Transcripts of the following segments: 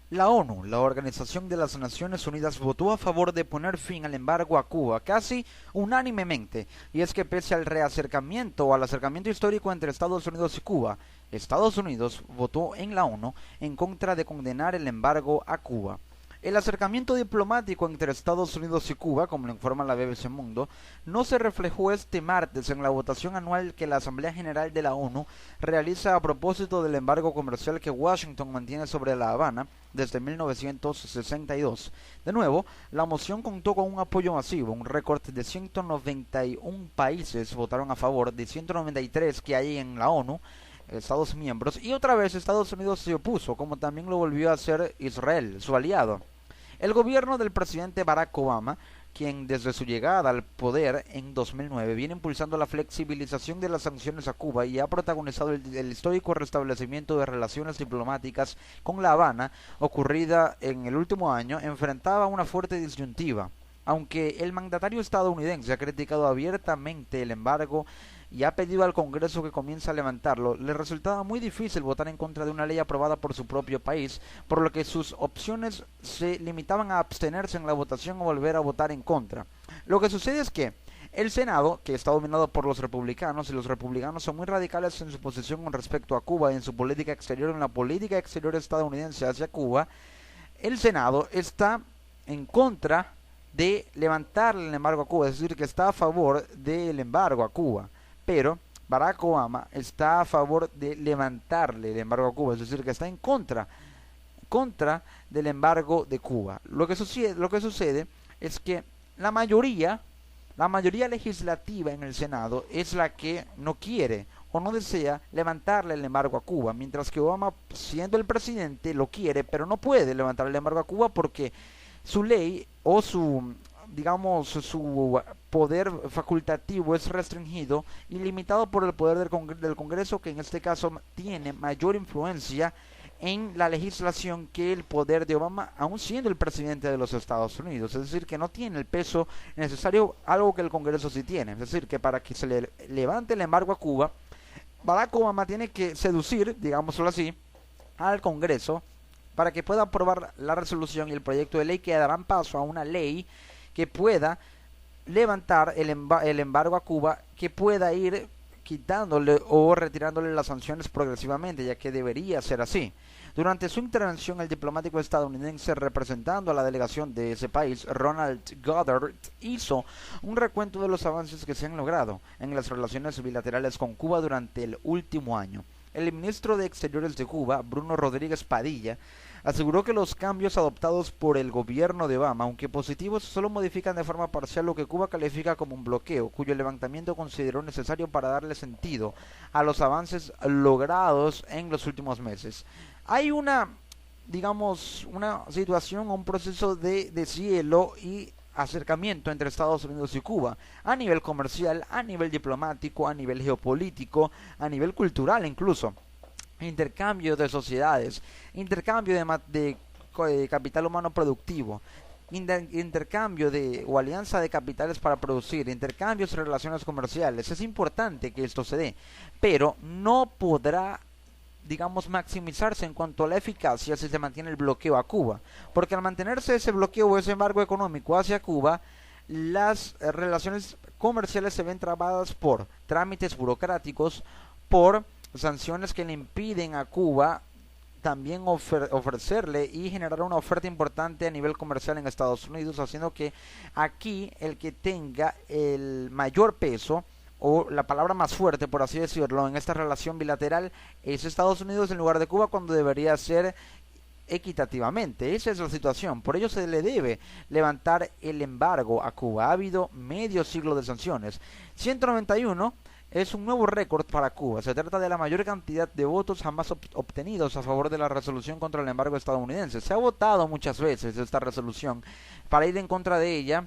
La ONU, la Organización de las Naciones Unidas, votó a favor de poner fin al embargo a Cuba casi unánimemente, y es que pese al reacercamiento o al acercamiento histórico entre Estados Unidos y Cuba, Estados Unidos votó en la ONU en contra de condenar el embargo a Cuba. El acercamiento diplomático entre Estados Unidos y Cuba, como lo informa la BBC Mundo, no se reflejó este martes en la votación anual que la Asamblea General de la ONU realiza a propósito del embargo comercial que Washington mantiene sobre La Habana desde 1962. De nuevo, la moción contó con un apoyo masivo, un récord de 191 países votaron a favor de 193 que hay en la ONU, Estados miembros, y otra vez Estados Unidos se opuso, como también lo volvió a hacer Israel, su aliado. El gobierno del presidente Barack Obama, quien desde su llegada al poder en 2009 viene impulsando la flexibilización de las sanciones a Cuba y ha protagonizado el histórico restablecimiento de relaciones diplomáticas con La Habana, ocurrida en el último año, enfrentaba una fuerte disyuntiva. Aunque el mandatario estadounidense ha criticado abiertamente el embargo y ha pedido al Congreso que comience a levantarlo, le resultaba muy difícil votar en contra de una ley aprobada por su propio país, por lo que sus opciones se limitaban a abstenerse en la votación o volver a votar en contra. Lo que sucede es que el Senado, que está dominado por los republicanos, y los republicanos son muy radicales en su posición con respecto a Cuba y en su política exterior, en la política exterior estadounidense hacia Cuba, el Senado está en contra de levantar el embargo a Cuba, es decir, que está a favor del embargo a Cuba, pero Barack Obama está a favor de levantarle el embargo a Cuba, es decir, que está en contra del embargo de Cuba. Lo que sucede es que la mayoría, la mayoría legislativa en el Senado es la que no quiere o no desea levantarle el embargo a Cuba, mientras que Obama, siendo el presidente, lo quiere, pero no puede levantar el embargo a Cuba porque su ley o su, digamos, su poder facultativo es restringido y limitado por el poder del Congreso, que en este caso tiene mayor influencia en la legislación que el poder de Obama, aun siendo el presidente de los Estados Unidos. Es decir, que no tiene el peso necesario, algo que el Congreso sí tiene. Es decir, que para que se le levante el embargo a Cuba, Barack Obama tiene que seducir, digámoslo así, al Congreso para que pueda aprobar la resolución y el proyecto de ley que darán paso a una ley que pueda levantar el embargo a Cuba, que pueda ir quitándole o retirándole las sanciones progresivamente, ya que debería ser así. Durante su intervención, el diplomático estadounidense representando a la delegación de ese país, Ronald Goddard, hizo un recuento de los avances que se han logrado en las relaciones bilaterales con Cuba durante el último año. El ministro de Exteriores de Cuba, Bruno Rodríguez Padilla, aseguró que los cambios adoptados por el gobierno de Obama, aunque positivos, solo modifican de forma parcial lo que Cuba califica como un bloqueo, cuyo levantamiento consideró necesario para darle sentido a los avances logrados en los últimos meses. Hay una, digamos, una situación, un proceso de deshielo y acercamiento entre Estados Unidos y Cuba, a nivel comercial, a nivel diplomático, a nivel geopolítico, a nivel cultural incluso. Intercambio de sociedades, intercambio de capital humano productivo, intercambio de o alianza de capitales para producir, intercambios de relaciones comerciales. Es importante que esto se dé, pero no podrá, digamos, maximizarse en cuanto a la eficacia si se mantiene el bloqueo a Cuba, porque al mantenerse ese bloqueo o ese embargo económico hacia Cuba, las relaciones comerciales se ven trabadas por trámites burocráticos, por sanciones que le impiden a Cuba también ofrecerle y generar una oferta importante a nivel comercial en Estados Unidos, haciendo que aquí el que tenga el mayor peso o la palabra más fuerte, por así decirlo, en esta relación bilateral es Estados Unidos en lugar de Cuba, cuando debería ser equitativamente. Esa es la situación. Por ello se le debe levantar el embargo a Cuba. Ha habido medio siglo de sanciones. 191 es un nuevo récord para Cuba. Se trata de la mayor cantidad de votos jamás obtenidos a favor de la resolución contra el embargo estadounidense. Se ha votado muchas veces esta resolución para ir en contra de ella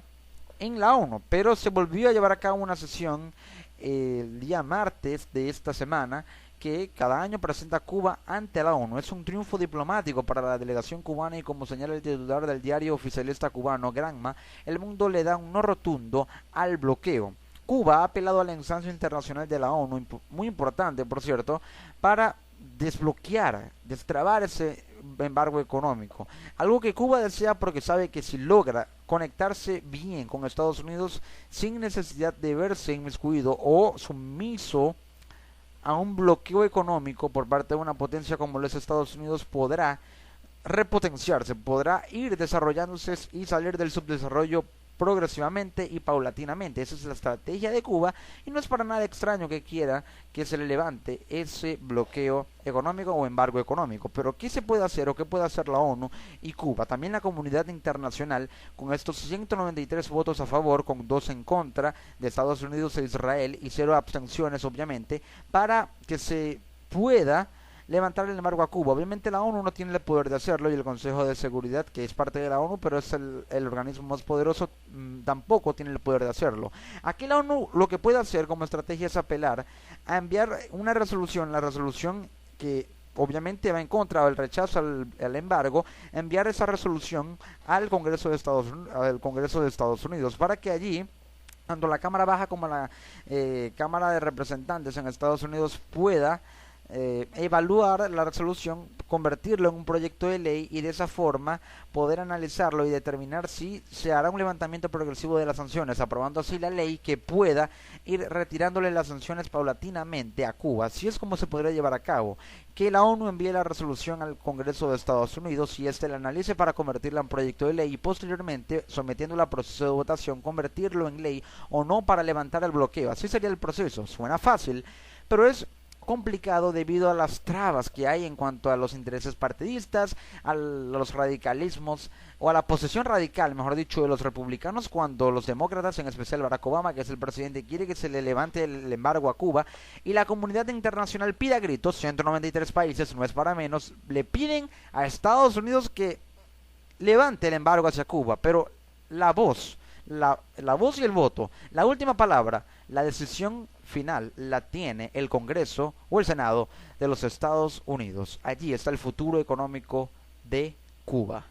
en la ONU, pero se volvió a llevar a cabo una sesión el día martes de esta semana que cada año presenta Cuba ante la ONU. Es un triunfo diplomático para la delegación cubana y, como señala el titular del diario oficialista cubano, Granma, el mundo le da un no rotundo al bloqueo. Cuba ha apelado a la instancia internacional de la ONU, muy importante por cierto, para desbloquear, destrabar ese embargo económico. Algo que Cuba desea porque sabe que si logra conectarse bien con Estados Unidos sin necesidad de verse inmiscuido o sumiso a un bloqueo económico por parte de una potencia como los Estados Unidos, podrá repotenciarse, podrá ir desarrollándose y salir del subdesarrollo progresivamente y paulatinamente. Esa es la estrategia de Cuba y no es para nada extraño que quiera que se le levante ese bloqueo económico o embargo económico. Pero ¿qué se puede hacer o qué puede hacer la ONU y Cuba? También la comunidad internacional, con estos 193 votos a favor, con 2 en contra de Estados Unidos e Israel y 0 abstenciones obviamente, para que se pueda levantar el embargo a Cuba. Obviamente la ONU no tiene el poder de hacerlo y el Consejo de Seguridad, que es parte de la ONU, pero es el organismo más poderoso, tampoco tiene el poder de hacerlo. Aquí la ONU lo que puede hacer como estrategia es apelar a enviar una resolución, la resolución que obviamente va en contra del rechazo al embargo, enviar esa resolución al Congreso de Estados Unidos para que allí tanto la Cámara Baja como la Cámara de Representantes en Estados Unidos pueda evaluar la resolución, convertirlo en un proyecto de ley y de esa forma poder analizarlo y determinar si se hará un levantamiento progresivo de las sanciones, aprobando así la ley que pueda ir retirándole las sanciones paulatinamente a Cuba. Así es como se podría llevar a cabo, que la ONU envíe la resolución al Congreso de Estados Unidos y éste la analice para convertirla en proyecto de ley y posteriormente, sometiéndola a proceso de votación, convertirlo en ley o no para levantar el bloqueo. Así sería el proceso. Suena fácil, pero es complicado debido a las trabas que hay en cuanto a los intereses partidistas, a los radicalismos o a la posesión radical, mejor dicho, de los republicanos, cuando los demócratas, en especial Barack Obama, que es el presidente, quiere que se le levante el embargo a Cuba y la comunidad internacional pide a gritos, 193 países, no es para menos, le piden a Estados Unidos que levante el embargo hacia Cuba, pero la voz y el voto, la última palabra, la decisión final la tiene el Congreso o el Senado de los Estados Unidos. Allí está el futuro económico de Cuba.